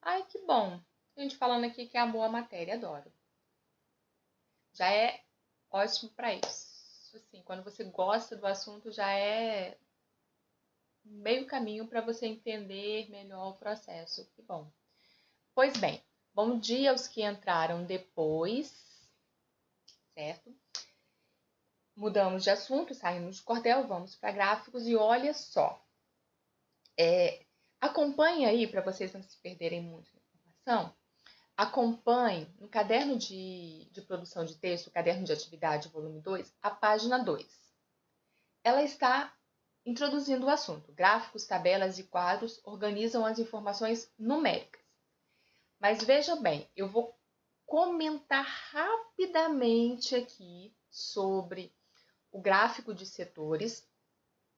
Ai, que bom. A gente falando aqui que amou a matéria, adoro. Já é ótimo para isso. Assim, quando você gosta do assunto, já é meio caminho para você entender melhor o processo. Que bom. Pois bem, bom dia aos que entraram depois, certo? Mudamos de assunto, saímos de cordel, vamos para gráficos e olha só. Acompanhe aí, para vocês não se perderem muito na informação, acompanhe no caderno de produção de texto, caderno de atividade, volume 2, a página 2. Ela está introduzindo o assunto. Gráficos, tabelas e quadros organizam as informações numéricas. Mas veja bem, eu vou comentar rapidamente aqui sobre o gráfico de setores.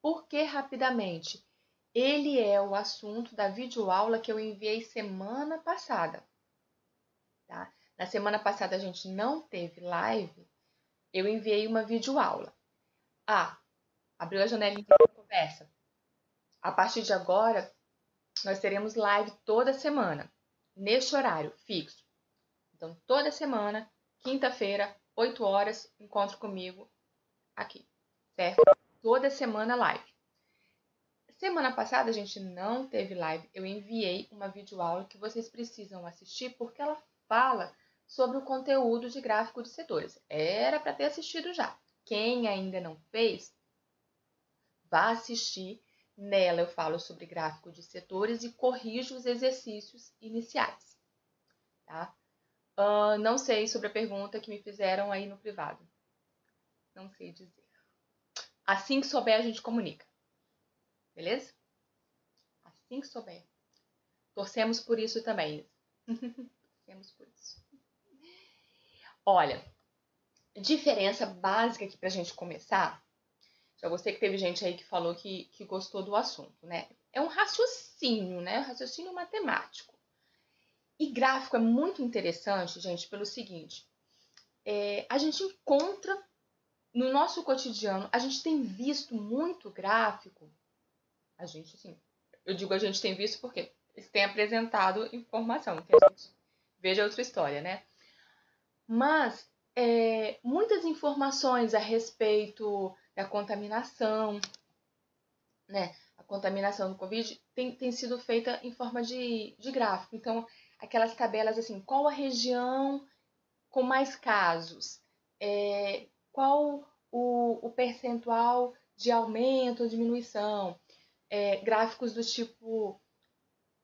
Por que rapidamente? Ele é o assunto da videoaula que eu enviei semana passada. Tá? Na semana passada a gente não teve live, eu enviei uma videoaula. Abriu a janelinha da conversa. A partir de agora, nós teremos live toda semana, neste horário fixo. Então, toda semana, quinta-feira, 8 horas, encontro comigo aqui, certo? Toda semana live. Semana passada a gente não teve live, eu enviei uma videoaula que vocês precisam assistir porque ela fala sobre o conteúdo de gráfico de setores. Era para ter assistido já. Quem ainda não fez, vá assistir. Nela eu falo sobre gráfico de setores e corrijo os exercícios iniciais. Tá? Não sei sobre a pergunta que me fizeram aí no privado. Não sei dizer. Assim que souber, a gente comunica. Beleza? Assim que souber. Torcemos por isso também. Torcemos por isso. Olha, diferença básica aqui pra gente começar. Já gostei que teve gente aí que falou que gostou do assunto, né? É um raciocínio, né? Um raciocínio matemático. E gráfico é muito interessante, gente, pelo seguinte. A gente encontra no nosso cotidiano, a gente tem visto muito gráfico. A gente, assim, eu digo a gente tem visto porque eles têm apresentado informação, que a gente veja outra história, né? Mas muitas informações a respeito da contaminação, né? A contaminação do Covid tem sido feita em forma de gráfico. Então, aquelas tabelas assim, qual a região com mais casos? Qual o percentual de aumento ou diminuição? Gráficos do tipo,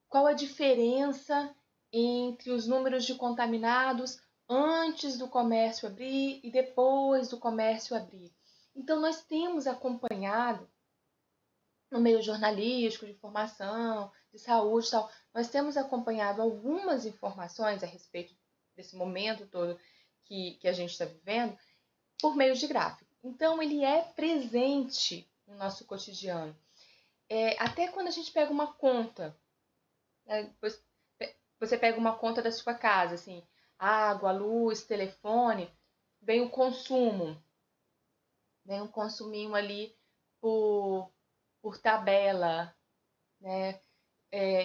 qual a diferença entre os números de contaminados antes do comércio abrir e depois do comércio abrir? Então, nós temos acompanhado no meio jornalístico, de informação, de saúde e tal, nós temos acompanhado algumas informações a respeito desse momento todo que a gente está vivendo por meio de gráfico. Então, ele é presente no nosso cotidiano. Até quando a gente pega uma conta, né, você pega uma conta da sua casa, assim, água, luz, telefone, vem o consumo, vem um consuminho ali por tabela, né?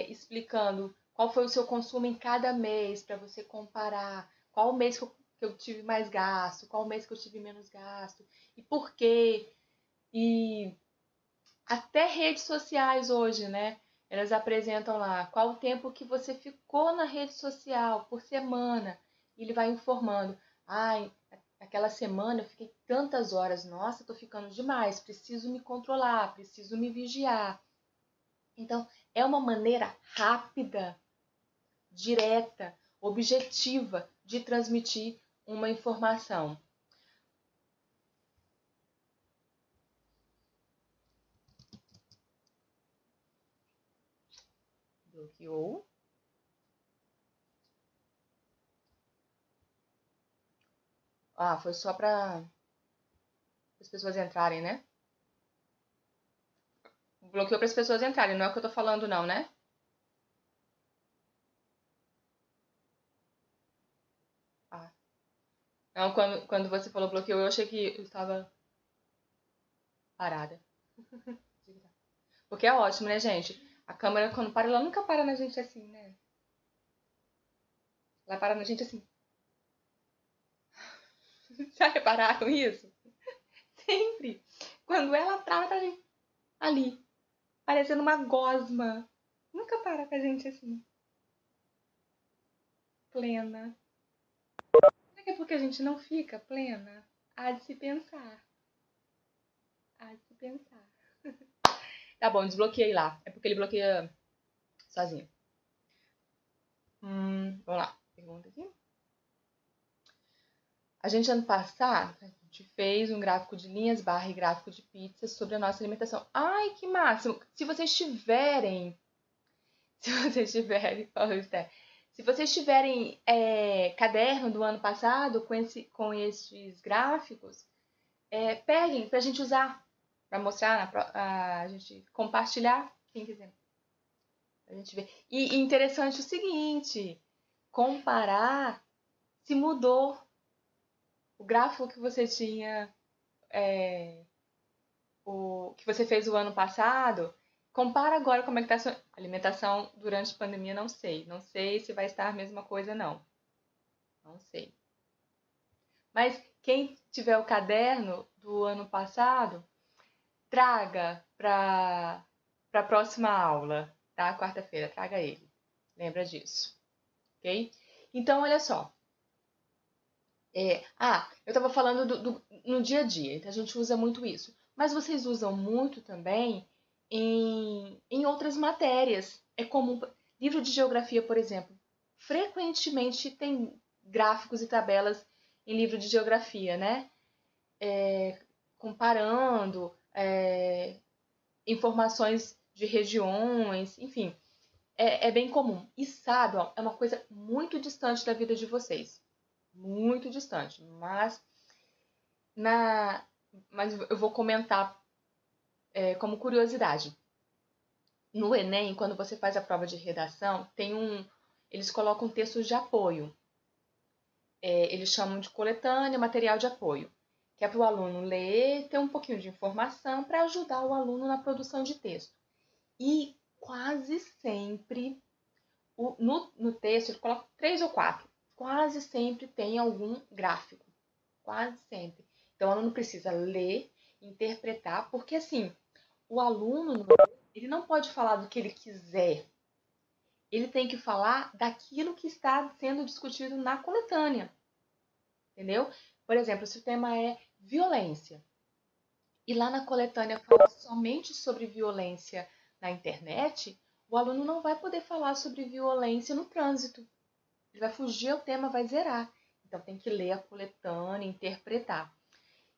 Explicando qual foi o seu consumo em cada mês para você comparar qual mês que eu tive mais gasto, qual mês que eu tive menos gasto e por quê. E até redes sociais hoje, né? Elas apresentam lá qual o tempo que você ficou na rede social por semana. E ele vai informando. Ai, aquela semana eu fiquei tantas horas. Nossa, tô ficando demais. Preciso me controlar, preciso me vigiar. Então, é uma maneira rápida, direta, objetiva de transmitir uma informação. Bloqueou. Foi só para as pessoas entrarem, né? Bloqueou para as pessoas entrarem, não é o que eu tô falando não, né? Não, quando você falou bloqueou, eu achei que eu estava parada. Porque é ótimo, né, gente? A câmera, quando para, ela nunca para na gente assim, né? Ela para na gente assim. Já repararam isso? Sempre. Quando ela trava, tá ali, parecendo uma gosma. Nunca para com a gente assim, plena. Será que é porque a gente não fica plena? Há de se pensar. Há de se pensar. Tá bom, desbloqueei lá. É porque ele bloqueia sozinho. Vamos lá. Pergunta aqui. A gente, ano passado, a gente fez um gráfico de linhas barra e gráfico de pizzas sobre a nossa alimentação. Ai, que máximo! Se vocês tiverem, se vocês tiverem caderno do ano passado com esses gráficos, peguem pra gente usar, pra mostrar, a gente compartilhar, quem quiser. A gente ver. E interessante o seguinte, comparar se mudou o gráfico que você tinha, o que você fez o ano passado, compara agora como é que tá a sua alimentação durante a pandemia, não sei. Não sei se vai estar a mesma coisa, não. Não sei. Mas quem tiver o caderno do ano passado, traga para a próxima aula, tá? Quarta-feira, traga ele. Lembra disso, ok? Então, olha só. Eu estava falando no dia a dia, então a gente usa muito isso. Mas vocês usam muito também em outras matérias. É comum. Livro de geografia, por exemplo, frequentemente tem gráficos e tabelas em livro de geografia, né? Comparando informações de regiões, enfim, é bem comum. E sabe, ó, é uma coisa muito distante da vida de vocês. Muito distante. Mas eu vou comentar como curiosidade. No Enem, quando você faz a prova de redação, eles colocam textos de apoio. Eles chamam de coletânea, material de apoio, que é para o aluno ler, ter um pouquinho de informação para ajudar o aluno na produção de texto. E quase sempre, no texto, ele coloca 3 ou 4, quase sempre tem algum gráfico. Quase sempre. Então, o aluno precisa ler, interpretar, porque assim, o aluno, ele não pode falar do que ele quiser. Ele tem que falar daquilo que está sendo discutido na coletânea. Entendeu? Por exemplo, se o tema é violência, e lá na coletânea fala somente sobre violência na internet, o aluno não vai poder falar sobre violência no trânsito. Ele vai fugir ao tema, vai zerar. Então tem que ler a coletânea, interpretar.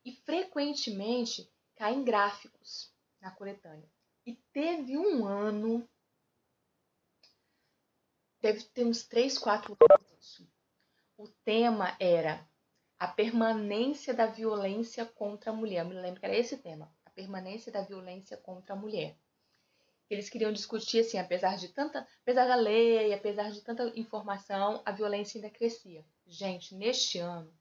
E frequentemente caem gráficos na coletânea. E teve um ano, deve ter uns 3, 4 anos isso. O tema era a permanência da violência contra a mulher. Eu me lembro que era esse tema, a permanência da violência contra a mulher. Eles queriam discutir assim, apesar da lei, apesar de tanta informação, a violência ainda crescia. Gente, neste ano,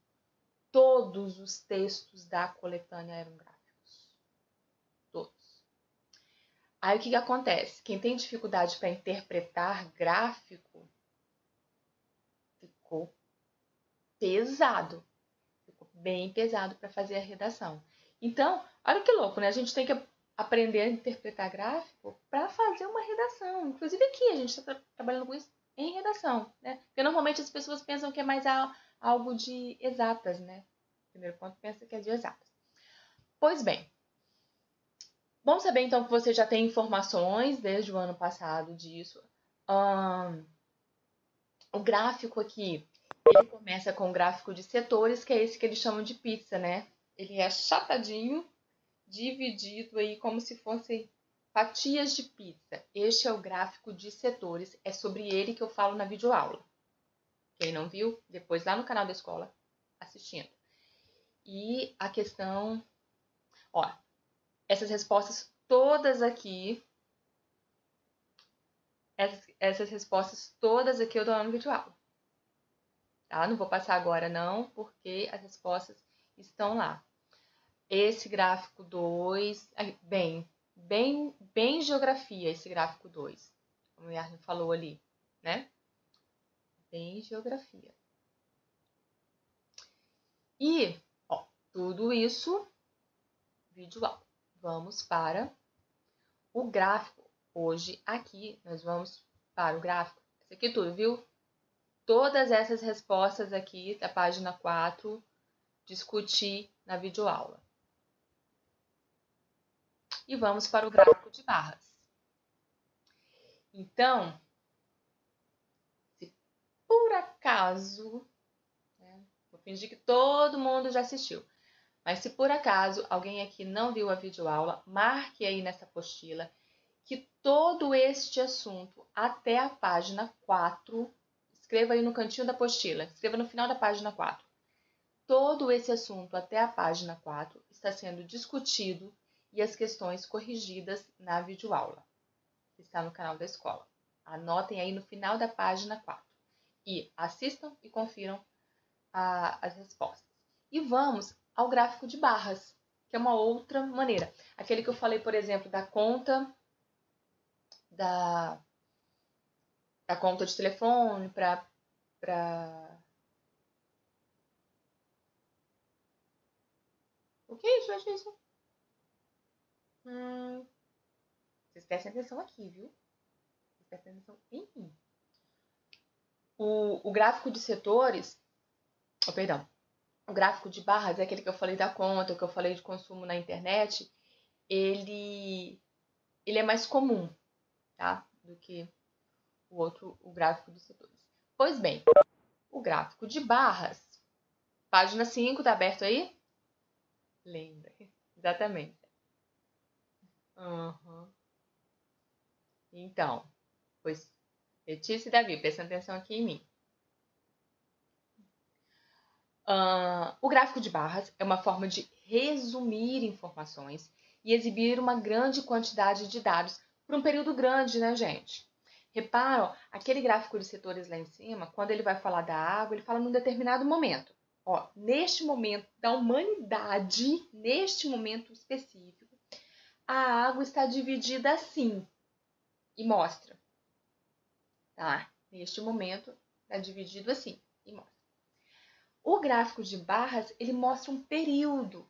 todos os textos da coletânea eram gráficos. Todos. Aí o que acontece? Quem tem dificuldade para interpretar gráfico ficou pesado. Ficou bem pesado para fazer a redação. Então, olha que louco, né? A gente tem que aprender a interpretar gráfico para fazer uma redação. Inclusive aqui, a gente está trabalhando com isso em redação, né? Porque normalmente as pessoas pensam que é mais algo de exatas, né? Primeiro ponto, pensa que é de exatas. Pois bem, bom saber então que você já tem informações desde o ano passado disso. O gráfico aqui, ele começa com o gráfico de setores, que é esse que eles chamam de pizza, né? Ele é achatadinho, dividido aí como se fossem fatias de pizza. Este é o gráfico de setores, é sobre ele que eu falo na videoaula. Quem não viu, depois lá no canal da escola, assistindo. E a questão, ó, essas respostas todas aqui, essas respostas todas aqui eu dou no videoaula. Tá? Não vou passar agora não, porque as respostas estão lá. Esse gráfico 2, bem geografia esse gráfico 2, como o Yarno falou ali, né? Bem geografia. E, ó, tudo isso, vídeo aula. Vamos para o gráfico. Hoje, aqui, nós vamos para o gráfico. Isso aqui tudo, viu? Todas essas respostas aqui da página 4, discuti na videoaula. E vamos para o gráfico de barras. Então, se por acaso, né, vou fingir que todo mundo já assistiu, mas se por acaso alguém aqui não viu a videoaula, marque aí nessa apostila que todo este assunto até a página 4, escreva aí no cantinho da apostila, escreva no final da página 4. Todo esse assunto até a página 4 está sendo discutido e as questões corrigidas na videoaula, que está no canal da escola. Anotem aí no final da página 4 e assistam e confiram as respostas. E vamos ao gráfico de barras, que é uma outra maneira. Aquele que eu falei, por exemplo, da conta da conta de telefone para o que é isso? Eu achei isso. Vocês prestem atenção aqui, viu? Vocês prestem atenção em mim. O gráfico de setores, perdão, o gráfico de barras é aquele que eu falei da conta, que eu falei de consumo na internet, ele é mais comum, tá? Do que o outro, o gráfico de setores. Pois bem, o gráfico de barras, página 5, tá aberto aí? Lembra, exatamente. Então, pois, Letícia e Davi, prestem atenção aqui em mim. O gráfico de barras é uma forma de resumir informações e exibir uma grande quantidade de dados por um período grande, né, gente? Reparam, aquele gráfico de setores lá em cima, quando ele vai falar da água, ele fala num determinado momento. Ó, neste momento da humanidade, neste momento específico, a água está dividida assim. E mostra. Tá? Neste momento, está dividido assim. E mostra. O gráfico de barras, ele mostra um período.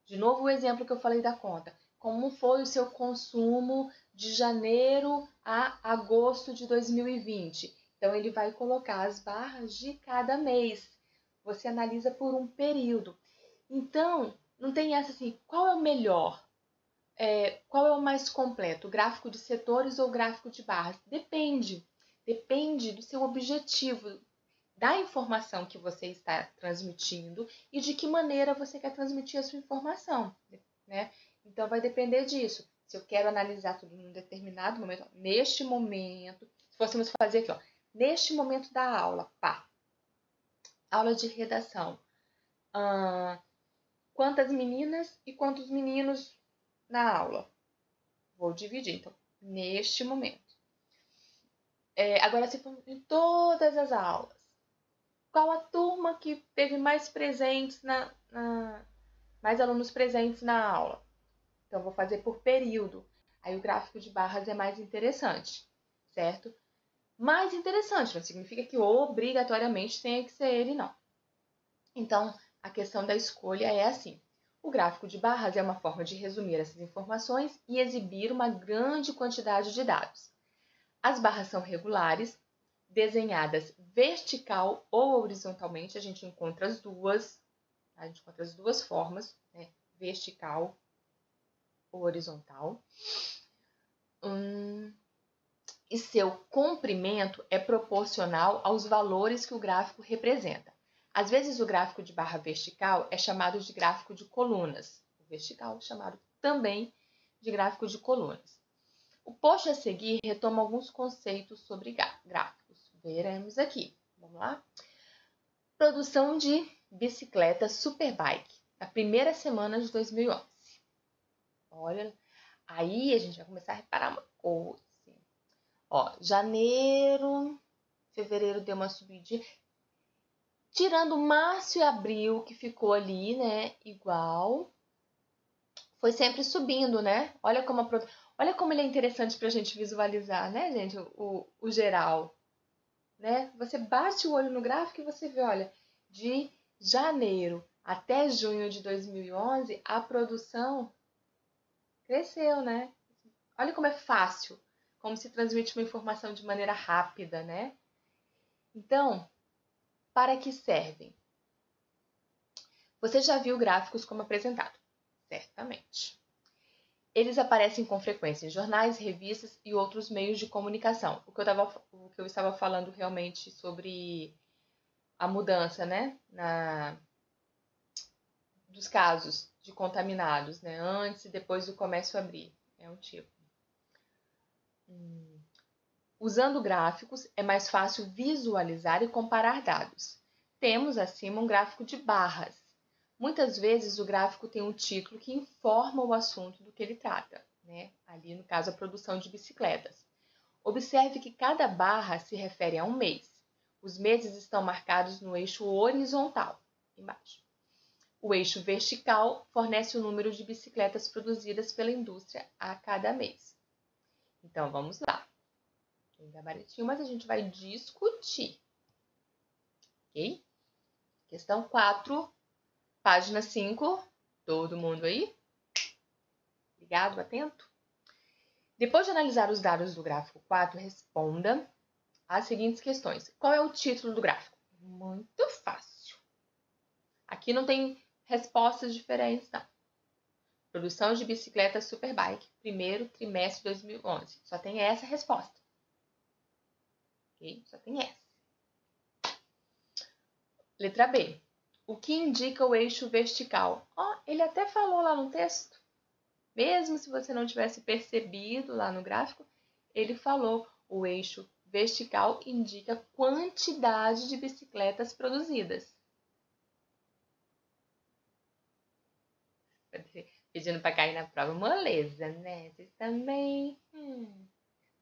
De novo, o exemplo que eu falei da conta. Como foi o seu consumo de janeiro a agosto de 2020. Então, ele vai colocar as barras de cada mês. Você analisa por um período. Então, não tem essa assim, qual é o melhor? Qual é o mais completo? O gráfico de setores ou o gráfico de barras? Depende. Depende do seu objetivo, da informação que você está transmitindo e de que maneira você quer transmitir a sua informação, né? Então, vai depender disso. Se eu quero analisar tudo num determinado momento, neste momento, se fôssemos fazer aqui, ó, neste momento da aula, pá, aula de redação, quantas meninas e quantos meninos na aula? Vou dividir, então, neste momento. Agora, se for em todas as aulas, qual a turma que teve mais presentes mais alunos presentes na aula? Então, vou fazer por período. Aí o gráfico de barras é mais interessante, certo? Mais interessante, não significa que obrigatoriamente tenha que ser ele, não. Então, a questão da escolha é assim. O gráfico de barras é uma forma de resumir essas informações e exibir uma grande quantidade de dados. As barras são regulares, desenhadas vertical ou horizontalmente, a gente encontra as duas, tá? A gente encontra as duas formas, né? Vertical ou horizontal. E seu comprimento é proporcional aos valores que o gráfico representa. Às vezes o gráfico de barra vertical é chamado de gráfico de colunas. O vertical é chamado também de gráfico de colunas. O post a seguir retoma alguns conceitos sobre gráficos. Veremos aqui. Vamos lá? Produção de bicicleta Superbike, na primeira semana de 2011. Olha, aí a gente vai começar a reparar uma coisa. Ó, janeiro, fevereiro deu uma subidinha. Tirando março e abril, que ficou ali, né, igual, foi sempre subindo, né? Olha como ele é interessante para a gente visualizar, né, gente, o geral. né? Você bate o olho no gráfico e você vê, olha, de janeiro até junho de 2011, a produção cresceu, né? Olha como é fácil, como se transmite uma informação de maneira rápida, né? Então, para que servem? Você já viu gráficos como apresentado? Certamente. Eles aparecem com frequência em jornais, revistas e outros meios de comunicação. O que eu estava falando realmente sobre a mudança, né, dos casos de contaminados, né, antes e depois do comércio abrir. É um tipo. Usando gráficos, é mais fácil visualizar e comparar dados. Temos acima um gráfico de barras. Muitas vezes o gráfico tem um título que informa o assunto do que ele trata, né? Ali no caso a produção de bicicletas. Observe que cada barra se refere a um mês. Os meses estão marcados no eixo horizontal, embaixo. O eixo vertical fornece o número de bicicletas produzidas pela indústria a cada mês. Então vamos lá. Tem gabaritinho, mas a gente vai discutir. Ok? Questão 4. Página 5, todo mundo aí? Ligado, atento? Depois de analisar os dados do gráfico 4, responda as seguintes questões. Qual é o título do gráfico? Muito fácil. Aqui não tem respostas diferentes, não. Produção de bicicleta Superbike, primeiro trimestre de 2011. Só tem essa resposta. Ok? Só tem essa. Letra B. O que indica o eixo vertical? Ele até falou lá no texto. Mesmo se você não tivesse percebido lá no gráfico, ele falou o eixo vertical indica quantidade de bicicletas produzidas. Pedindo para cair na prova, moleza, né? Vocês também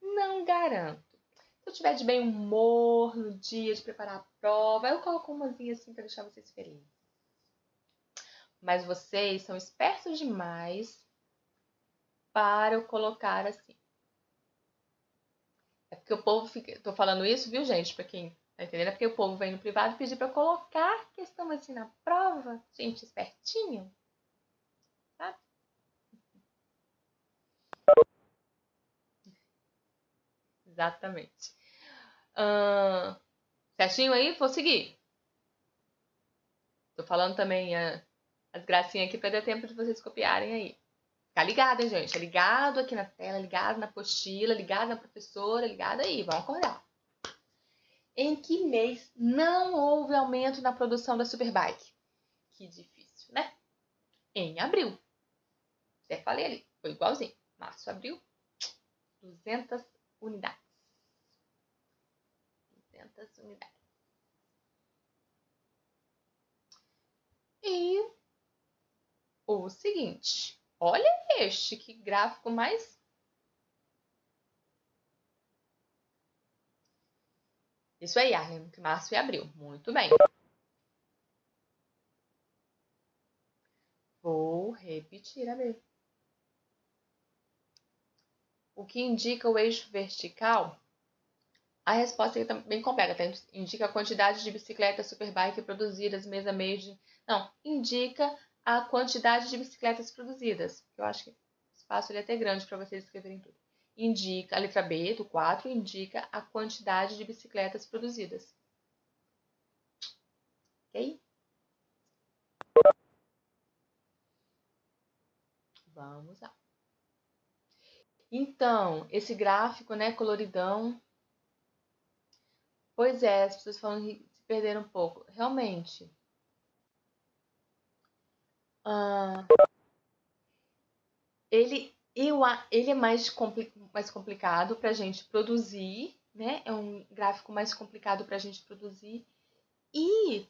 não garanto. Se eu tiver de bem humor no dia de preparar a prova, eu coloco umazinha assim para deixar vocês felizes. Mas vocês são espertos demais para eu colocar assim. É porque o povo fica... Tô falando isso, viu, gente? Pra quem tá entendendo, é porque o povo vem no privado pedir pra eu colocar questão assim na prova. Gente, espertinho. Sabe? Exatamente. Certinho aí? Vou seguir. Tô falando também as gracinhas aqui pra dar tempo de vocês copiarem aí. Ficar ligado, hein, gente? Ligado aqui na tela, ligado na apostila, ligado na professora, ligado aí. Vamos acordar. Em que mês não houve aumento na produção da Superbike? Que difícil, né? Em abril. Até falei ali. Foi igualzinho. Março, abril, 200 unidades. 200 unidades. E o seguinte. Olha que gráfico mais... Isso aí, Arlen, entre março e abril. Muito bem. Vou repetir, abril. O que indica o eixo vertical? A resposta aqui está bem completa. Tá? Indica a quantidade de bicicletas Superbike produzidas mês a mês. Não, indica a quantidade de bicicletas produzidas. Eu acho que o espaço é até grande para vocês escreverem tudo. Indica, a letra B do 4 indica a quantidade de bicicletas produzidas. Ok? Vamos lá. Então, esse gráfico, né, coloridão. Pois é, as pessoas falam que se perderam um pouco. Realmente. Ele é mais complicado para a gente produzir, né? É um gráfico mais complicado para a gente produzir e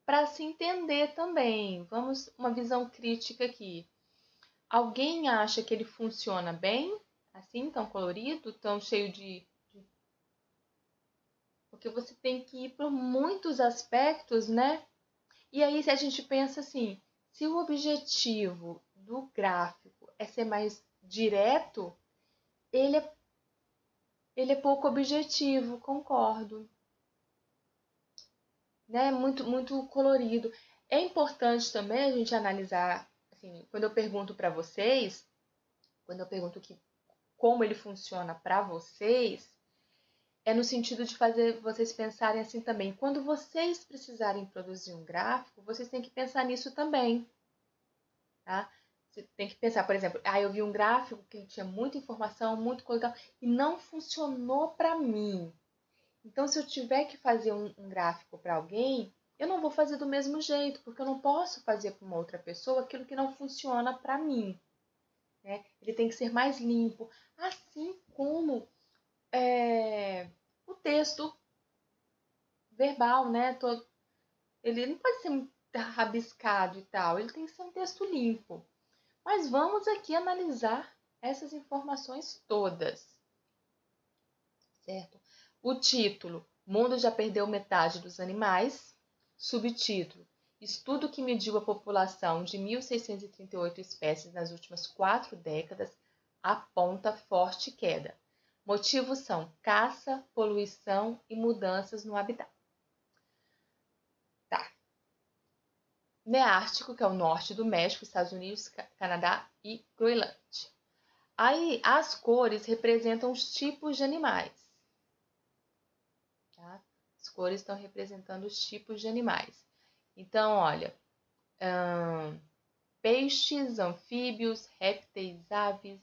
para se entender também. Vamos uma visão crítica aqui. Alguém acha que ele funciona bem, assim, tão colorido, tão cheio de... Porque você tem que ir por muitos aspectos, né? E aí, se a gente pensa assim, se o objetivo do gráfico é ser mais direto, ele é pouco objetivo, concordo. né? Muito colorido. É importante também a gente analisar, assim, quando eu pergunto para vocês, quando eu pergunto como ele funciona para vocês, é no sentido de fazer vocês pensarem assim também. Quando vocês precisarem produzir um gráfico, vocês têm que pensar nisso também, tá? Você tem que pensar, por exemplo, eu vi um gráfico que tinha muita informação, muito coisa e não funcionou para mim. Então, se eu tiver que fazer um gráfico para alguém, eu não vou fazer do mesmo jeito, porque eu não posso fazer para uma outra pessoa aquilo que não funciona para mim, né? Ele tem que ser mais limpo, assim como o texto verbal, né? Ele não pode ser muito rabiscado e tal, ele tem que ser um texto limpo. Mas vamos aqui analisar essas informações todas, certo? O título: Mundo já perdeu metade dos animais. Subtítulo: Estudo que mediu a população de 1.638 espécies nas últimas 4 décadas aponta forte queda. Motivos são caça, poluição e mudanças no habitat. Tá. Neártico, que é o norte do México, Estados Unidos, Canadá e Groenlândia. Aí, as cores representam os tipos de animais. Tá? As cores estão representando os tipos de animais. Então, olha, peixes, anfíbios, répteis, aves,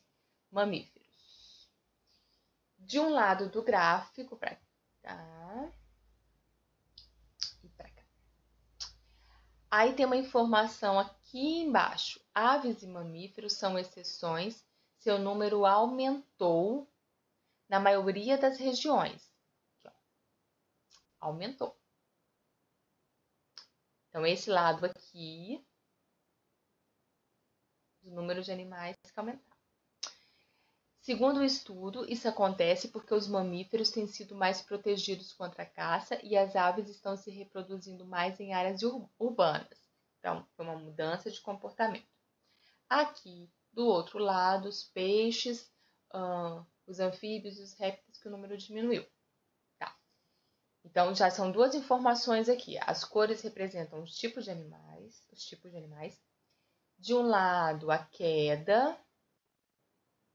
mamíferos. De um lado do gráfico, para cá e para cá. Aí tem uma informação aqui embaixo. Aves e mamíferos são exceções. Seu número aumentou na maioria das regiões. Aqui, ó. Aumentou. Então, esse lado aqui, o número de animais que aumentaram. Segundo o estudo, isso acontece porque os mamíferos têm sido mais protegidos contra a caça e as aves estão se reproduzindo mais em áreas urbanas. Então, foi uma mudança de comportamento. Aqui, do outro lado, os peixes, os anfíbios e os répteis, que o número diminuiu. Tá. Então, já são duas informações aqui. As cores representam os tipos de animais. De um lado, a queda,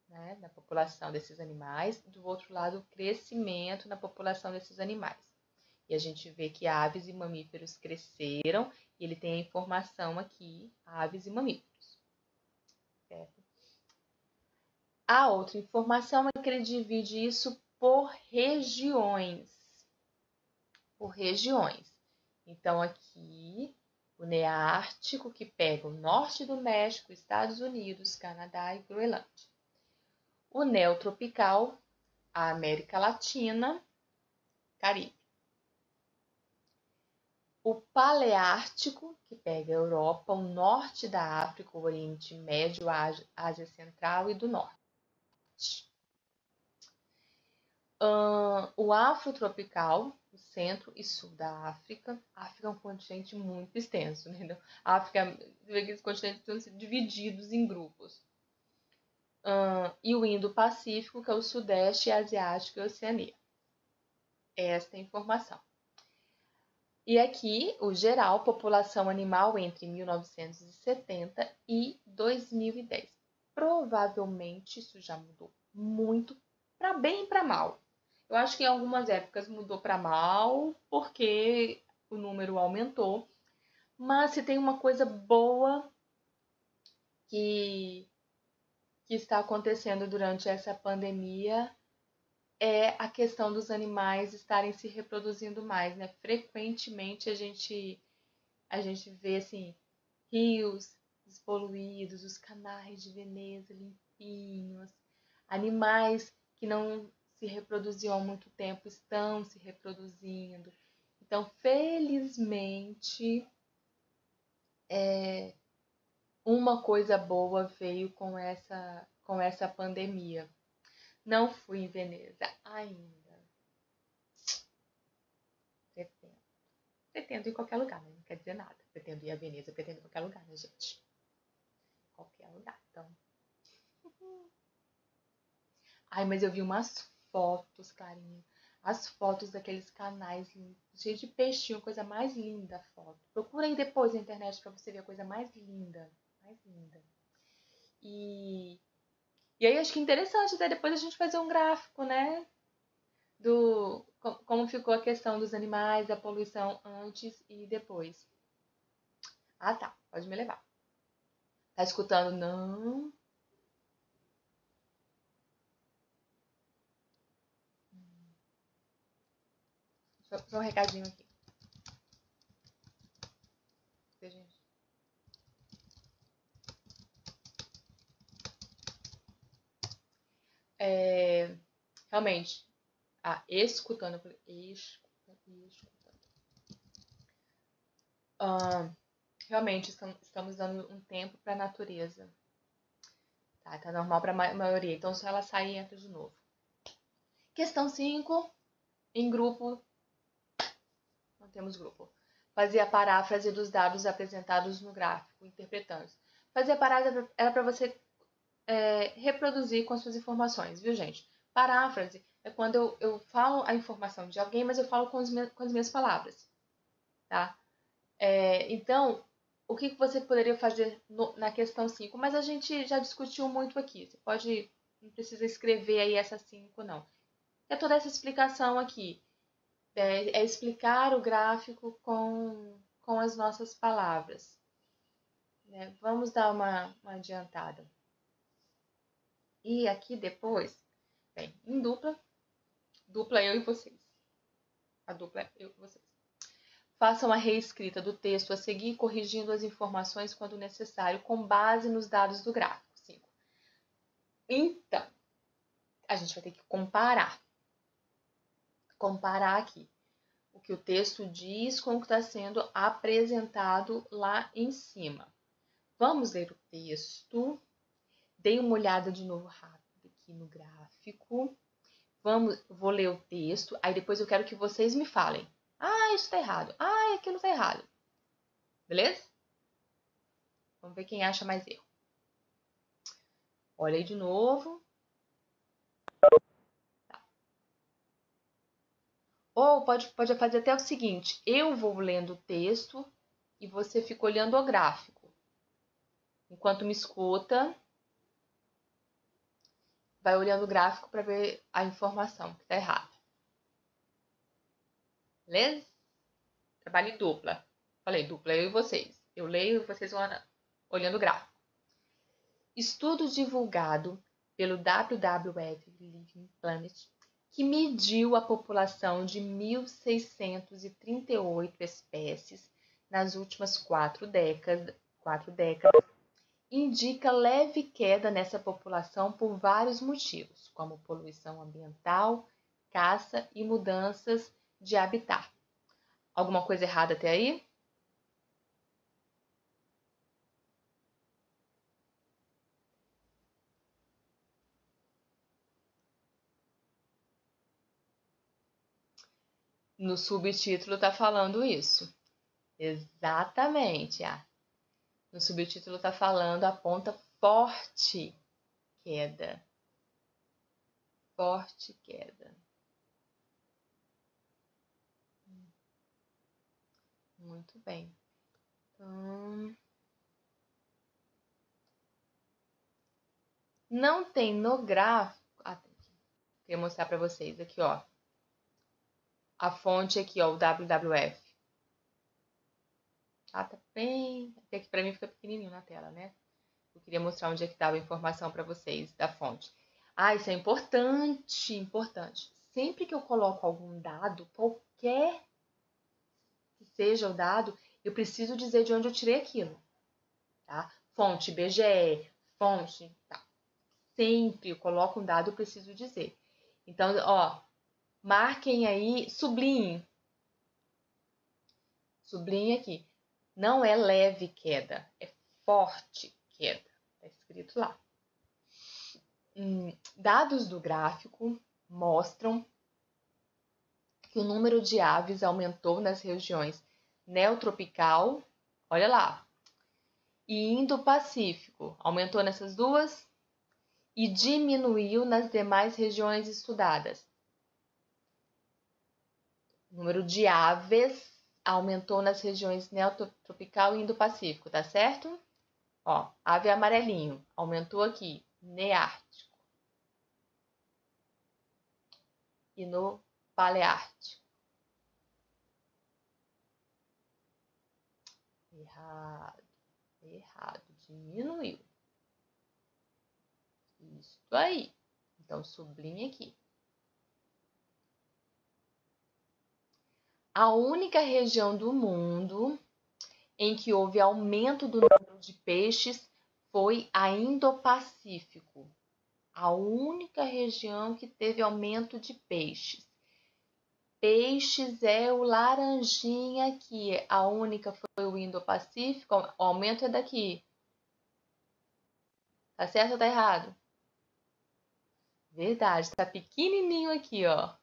né, na população desses animais. Do outro lado, o crescimento na população desses animais. E a gente vê que aves e mamíferos cresceram. E ele tem a informação aqui, aves e mamíferos. Certo? A outra informação é que ele divide isso por regiões. Então, aqui, o Neártico, que pega o norte do México, Estados Unidos, Canadá e Groenlândia. O Neotropical, a América Latina, Caribe. O Paleártico, que pega a Europa, o norte da África, o Oriente Médio, a Ásia Central e do Norte. O Afrotropical, o centro e sul da África. A África é um continente muito extenso, né? A África, aqueles continentes estão divididos em grupos. E o Indo-Pacífico, que é o Sudeste Asiático e Oceania. Esta é a informação. E aqui, o geral, população animal entre 1970 e 2010. Provavelmente isso já mudou muito, para bem e para mal. Eu acho que em algumas épocas mudou para mal, porque o número aumentou. Mas se tem uma coisa boa que está acontecendo durante essa pandemia, é a questão dos animais estarem se reproduzindo mais, né? Frequentemente a gente vê assim, rios despoluídos, os canais de Veneza limpinhos, animais que não se reproduziam há muito tempo estão se reproduzindo. Então, felizmente, uma coisa boa veio com essa pandemia. Não fui em Veneza ainda. Pretendo ir em qualquer lugar, né? Não quer dizer nada. Pretendo ir a Veneza, pretendo ir em qualquer lugar, né, gente? Qualquer lugar, então. Ai, mas eu vi umas fotos, Clarinha. As fotos daqueles canais lindos, cheio de peixinho, coisa mais linda a foto. Procura aí depois na internet para você ver a coisa mais linda. Mais linda. E aí acho que é interessante até depois a gente fazer um gráfico, né? Do como ficou a questão dos animais, da poluição antes e depois. Ah, tá. Pode me levar. Tá escutando? Não. Só um recadinho aqui. Gente. Realmente, escutando. Eu falei, escutando. Realmente, estamos dando um tempo para a natureza. Tá normal para a maioria. Então, se ela sair, entra de novo. Questão 5. Em grupo. Não temos grupo. Fazer a paráfrase dos dados apresentados no gráfico, interpretando. Fazer a paráfrase era para você reproduzir com as suas informações, viu, gente? Paráfrase é quando eu falo a informação de alguém, mas eu falo com as minhas palavras, tá? Então, o que você poderia fazer na questão 5? Mas a gente já discutiu muito aqui. Você pode, não precisa escrever aí essa 5, não. É toda essa explicação aqui. É explicar o gráfico com as nossas palavras. Vamos dar uma adiantada. E aqui depois, bem, em dupla eu e vocês. A dupla é eu e vocês. Façam a reescrita do texto a seguir, corrigindo as informações quando necessário, com base nos dados do gráfico. 5. Então, a gente vai ter que comparar. Comparar aqui o que o texto diz com o que está sendo apresentado lá em cima. Vamos ler o texto. Dei uma olhada de novo rápido aqui no gráfico. Vou ler o texto, aí depois eu quero que vocês me falem. Ah, isso está errado. Ah, aquilo está errado. Beleza? Vamos ver quem acha mais erro. Olha aí de novo. Tá. Ou pode fazer até o seguinte. Eu vou lendo o texto e você fica olhando o gráfico. Enquanto me escuta, vai olhando o gráfico para ver a informação que está errada. Beleza? Trabalho em dupla. Falei dupla, eu e vocês. Eu leio e vocês vão olhando o gráfico. Estudo divulgado pelo WWF Living Planet, que mediu a população de 1.638 espécies nas últimas 4 décadas, indica leve queda nessa população por vários motivos, como poluição ambiental, caça e mudanças de habitat. Alguma coisa errada até aí? No subtítulo está falando isso. Exatamente. No subtítulo está falando aponta forte queda. Forte queda. Muito bem. Então, não tem no gráfico. Queria mostrar para vocês aqui, ó. A fonte aqui, ó, o WWF. Tá bem. Aqui para mim fica pequenininho na tela, né? Eu queria mostrar onde é que estava a informação para vocês da fonte. Isso é importante, importante. Sempre que eu coloco algum dado, qualquer que seja o dado, eu preciso dizer de onde eu tirei aquilo, tá? Fonte IBGE, fonte, tá? Sempre eu coloco um dado, eu preciso dizer. Então, ó, marquem aí, sublinhem. Sublinhem aqui. Não é leve queda, é forte queda. Tá escrito lá. Dados do gráfico mostram que o número de aves aumentou nas regiões neotropical, olha lá, e Indo-Pacífico. Aumentou nessas duas e diminuiu nas demais regiões estudadas. O número de aves aumentou nas regiões neotropical e Indo-Pacífico, tá certo? Ó, ave amarelinho, aumentou aqui, Neártico. E no Paleártico. Errado, diminuiu. Isso aí. Então, sublinha aqui. A única região do mundo em que houve aumento do número de peixes foi a Indo-Pacífico. A única região que teve aumento de peixes. Peixes é o laranjinha aqui. A única foi o Indo-Pacífico. O aumento é daqui. Tá certo ou tá errado? Verdade, tá pequenininho aqui, ó.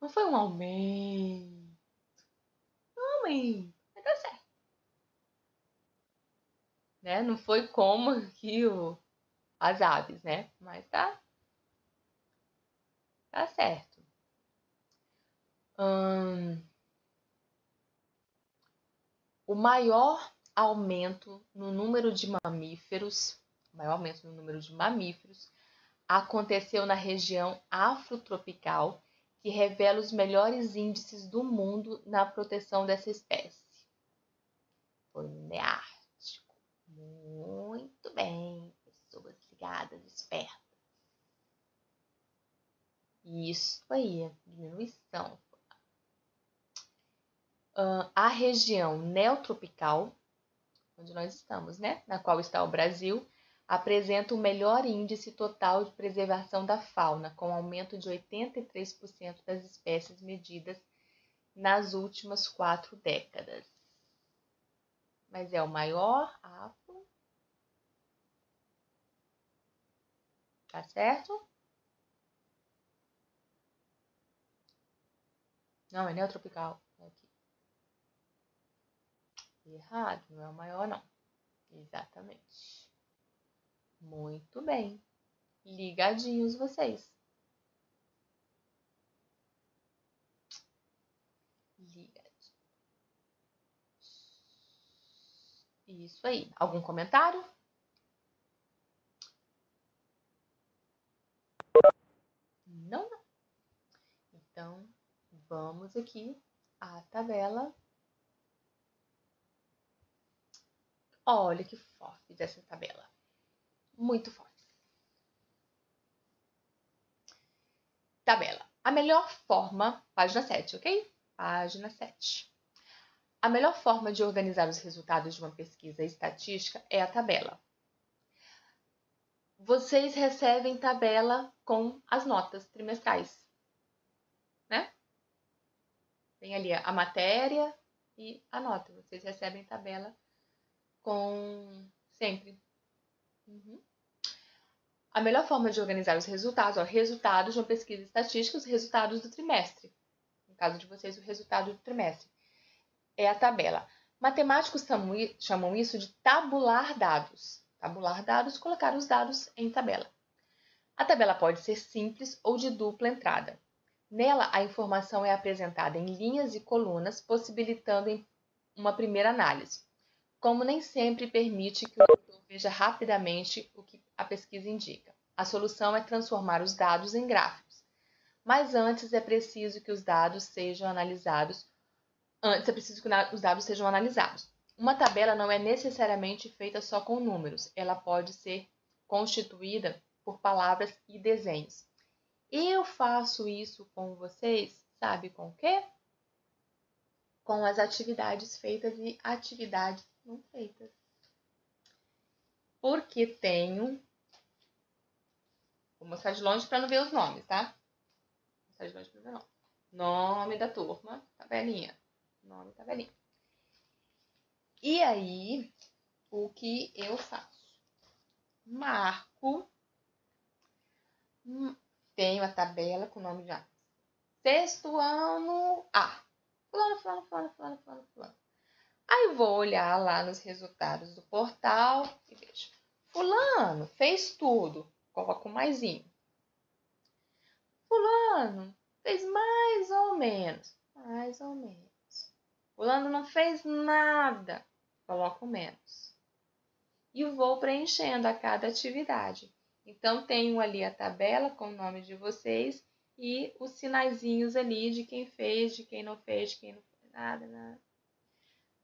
Não foi um aumento. Mas tá certo. Né? Não foi como aqui as aves, né? Mas tá certo. O maior aumento no número de mamíferos, aconteceu na região afrotropical, que revela os melhores índices do mundo na proteção dessa espécie. Foi no Neártico. Muito bem, pessoas ligadas, espertas. Isso aí, diminuição. A região neotropical, onde nós estamos, né? Na qual está o Brasil, apresenta o melhor índice total de preservação da fauna, com aumento de 83% das espécies medidas nas últimas 4 décadas. Mas é o maior afro. Tá certo? Não, é neotropical. Aqui. Errado, não é o maior, não. Exatamente. Muito bem. Ligadinhos vocês. Ligadinhos. Isso aí. Algum comentário? Não. Então, vamos aqui à tabela. Olha que fofes essa tabela. Muito fofes. Tabela. A melhor forma, página 7, ok? Página 7. A melhor forma de organizar os resultados de uma pesquisa estatística é a tabela. Vocês recebem tabela com as notas trimestrais, né? Tem ali a matéria e a nota. Vocês recebem tabela com sempre. A melhor forma de organizar os resultados, resultados de uma pesquisa estatística, os resultados do trimestre. No caso de vocês, o resultado do trimestre. É a tabela. Matemáticos chamam isso de tabular dados. Tabular dados, colocar os dados em tabela. A tabela pode ser simples ou de dupla entrada. Nela, a informação é apresentada em linhas e colunas, possibilitando uma primeira análise. Como nem sempre permite que o leitor veja rapidamente o que a pesquisa indica. A solução é transformar os dados em gráficos. Mas antes é preciso que os dados sejam analisados. Uma tabela não é necessariamente feita só com números. Ela pode ser constituída por palavras e desenhos. Eu faço isso com vocês, sabe com o quê? Com as atividades feitas e atividades não feitas. Porque tenho... Vou mostrar de longe para não ver os nomes, tá? Vou mostrar de longe para ver o nome. Nome da turma, tabelinha. Nome, tabelinha. E aí, o que eu faço? Marco. Tenho a tabela com o nome já. Sexto ano A. Fulano. Aí vou olhar lá nos resultados do portal e vejo. Fulano fez tudo. Coloco um maisinho. Fulano fez mais ou ou menos, mais ou menos. Fulano não fez nada, coloco menos. E vou preenchendo a cada atividade. Então, tenho ali a tabela com o nome de vocês e os sinaizinhos ali de quem fez, de quem não fez, de quem não fez nada, nada.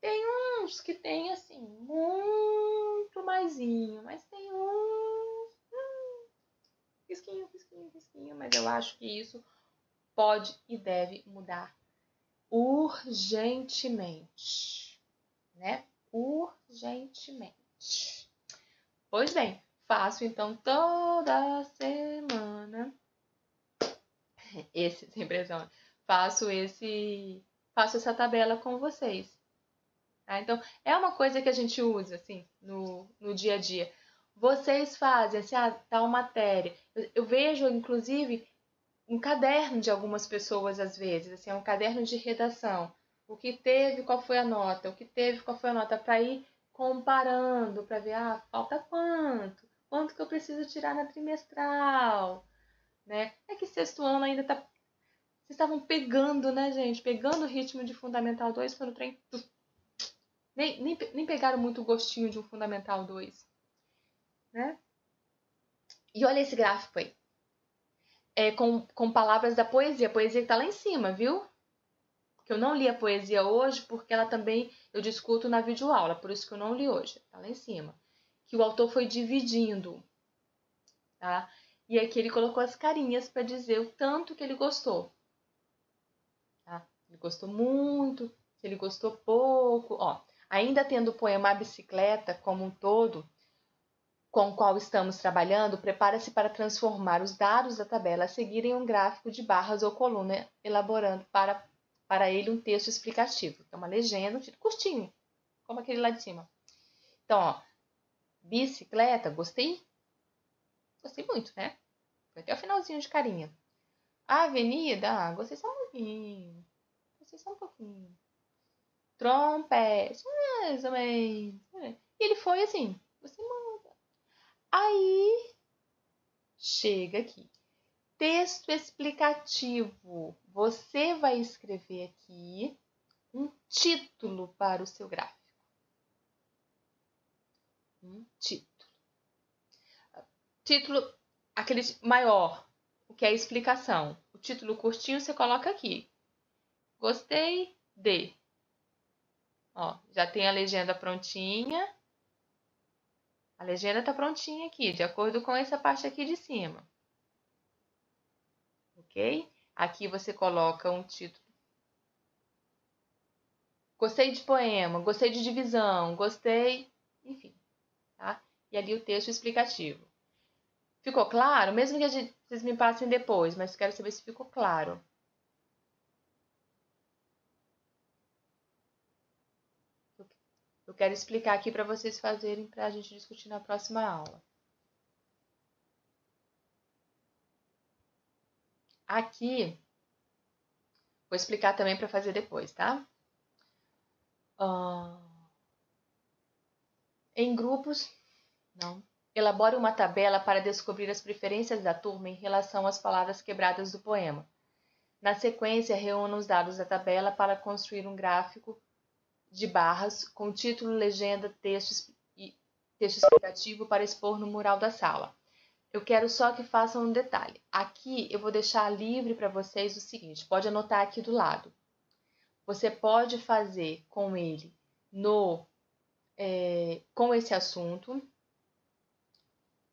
Tem uns que tem, assim, muito maisinho, mas tem uns... risquinho, mas eu acho que isso pode e deve mudar urgentemente, né? Urgentemente. Pois bem, faço então toda semana sem pressão, faço essa tabela com vocês. Tá? Então, é uma coisa que a gente usa assim no dia a dia. Vocês fazem assim, tal matéria. Eu vejo, inclusive, um caderno de algumas pessoas, às vezes, assim, é um caderno de redação. O que teve, qual foi a nota? O que teve, qual foi a nota? Para ir comparando, para ver, falta quanto? Quanto que eu preciso tirar na trimestral? Né? É que sexto ano ainda tá... Vocês estavam pegando, né, gente? Pegando o ritmo de Fundamental 2 quando o trem... Nem pegaram muito o gostinho de um Fundamental 2. Né? E olha esse gráfico aí. Com palavras da poesia. A poesia que tá lá em cima, viu? Que eu não li a poesia hoje, porque ela também eu discuto na videoaula, por isso que eu não li hoje. Tá lá em cima. Que o autor foi dividindo. Tá? E aqui ele colocou as carinhas para dizer o tanto que ele gostou. Tá? Ele gostou muito, se ele gostou pouco. Ó, ainda tendo o poema A Bicicleta como um todo, com o qual estamos trabalhando, prepara-se para transformar os dados da tabela a seguir em um gráfico de barras ou coluna, elaborando para ele um texto explicativo. Então, uma legenda, um título curtinho, como aquele lá de cima. Então, ó, bicicleta, gostei? Gostei muito, né? Foi até o finalzinho de carinha. A avenida, gostei só um pouquinho. Gostei só um pouquinho. Trompete, mais ou menos. E ele foi assim, gostei muito. Aí, chega aqui. Texto explicativo. Você vai escrever aqui um título para o seu gráfico. Um título. Título, aquele maior, o que é a explicação. O título curtinho você coloca aqui. Gostei de. Ó, já tem a legenda prontinha. A legenda está prontinha aqui, de acordo com essa parte aqui de cima. Ok? Aqui você coloca um título. Gostei de poema, gostei de divisão, gostei, enfim, tá? E ali o texto explicativo. Ficou claro? Mesmo que vocês me passem depois, mas quero saber se ficou claro. Eu quero explicar aqui para vocês fazerem, para a gente discutir na próxima aula. Aqui, vou explicar também para fazer depois, tá? Em grupos, não. Elabore uma tabela para descobrir as preferências da turma em relação às palavras quebradas do poema. Na sequência, reúna os dados da tabela para construir um gráfico de barras com título, legenda, texto explicativo para expor no mural da sala. Eu quero só que façam um detalhe. Aqui eu vou deixar livre para vocês o seguinte, pode anotar aqui do lado. Você pode fazer com ele com esse assunto.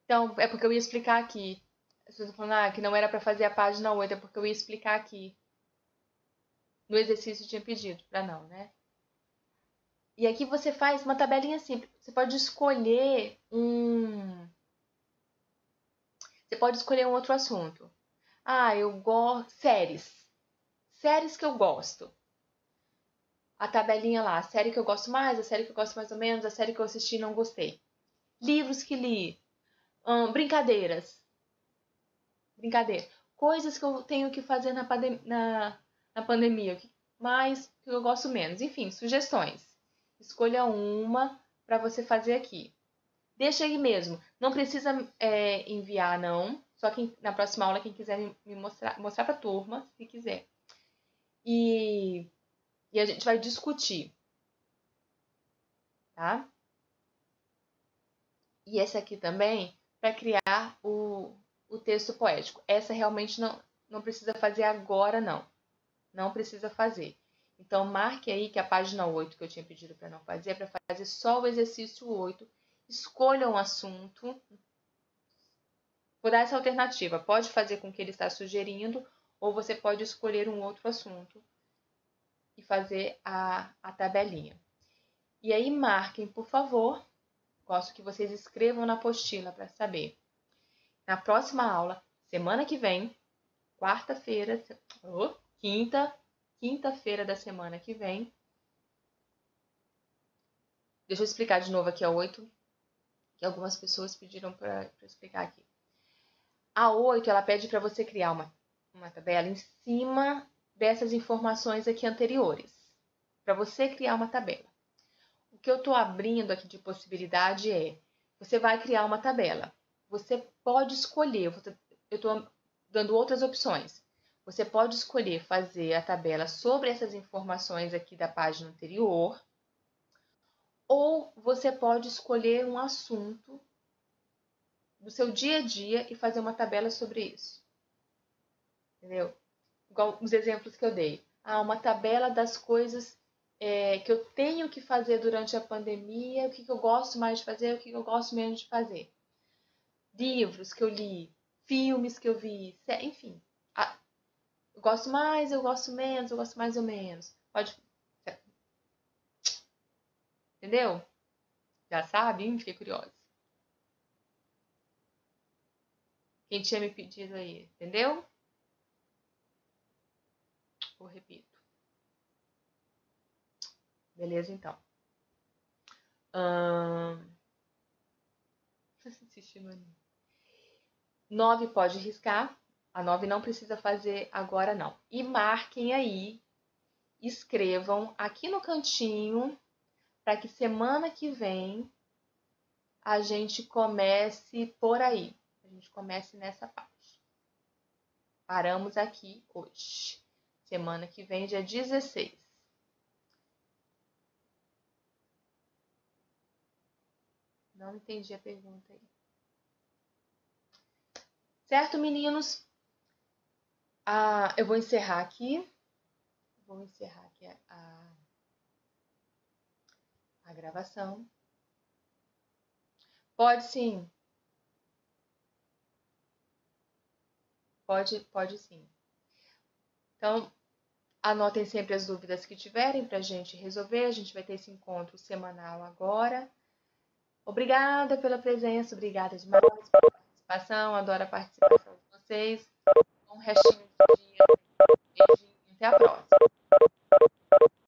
Então, é porque eu ia explicar aqui. As pessoas estão falando que não era para fazer a página 8, é porque eu ia explicar aqui. No exercício tinha pedido, para não, né? E aqui você faz uma tabelinha simples. Você pode escolher Você pode escolher um outro assunto. Eu gosto... Séries. Séries que eu gosto. A tabelinha lá. A série que eu gosto mais, a série que eu gosto mais ou menos, a série que eu assisti e não gostei. Livros que li. Brincadeiras. Brincadeira. Coisas que eu tenho que fazer na pandemia. Mais que eu gosto menos. Enfim, sugestões. Escolha uma para você fazer aqui. Deixa aí mesmo. Não precisa enviar, não. Só que na próxima aula, quem quiser me mostrar para a turma, se quiser. e a gente vai discutir, tá? E esse aqui também, para criar o texto poético. Essa realmente não precisa fazer agora, não. Não precisa fazer. Então, marque aí que a página 8 que eu tinha pedido para não fazer, é para fazer só o exercício 8. Escolha um assunto. Vou dar essa alternativa. Pode fazer com o que ele está sugerindo, ou você pode escolher um outro assunto e fazer a tabelinha. E aí, marquem, por favor. Gosto que vocês escrevam na apostila para saber. Na próxima aula, semana que vem, quarta-feira, quinta-feira da semana que vem. Deixa eu explicar de novo aqui a 8, que algumas pessoas pediram para explicar aqui. A 8, ela pede para você criar uma tabela em cima dessas informações aqui anteriores. Para você criar uma tabela. O que eu estou abrindo aqui de possibilidade é, você vai criar uma tabela. Você pode escolher, eu estou dando outras opções. Você pode escolher fazer a tabela sobre essas informações aqui da página anterior, ou você pode escolher um assunto do seu dia a dia e fazer uma tabela sobre isso. Entendeu? Igual os exemplos que eu dei. Uma tabela das coisas que eu tenho que fazer durante a pandemia, o que eu gosto mais de fazer, o que eu gosto menos de fazer. Livros que eu li, filmes que eu vi, enfim. Eu gosto mais, eu gosto menos, eu gosto mais ou menos. Pode. Entendeu? Já sabe? Fiquei curiosa. Quem tinha me pedido aí, entendeu? Eu repito. Beleza, então. 9 pode riscar. A 9 não precisa fazer agora, não. E marquem aí, escrevam aqui no cantinho, para que semana que vem a gente comece por aí. A gente comece nessa parte. Paramos aqui hoje. Semana que vem, dia 16. Não entendi a pergunta aí. Certo, meninos? Eu vou encerrar aqui. Vou encerrar aqui a gravação. Pode sim. Pode sim. Então, anotem sempre as dúvidas que tiverem para a gente resolver. A gente vai ter esse encontro semanal agora. Obrigada pela presença, obrigada demais pela participação. Adoro a participação de vocês. Um restinho de dia.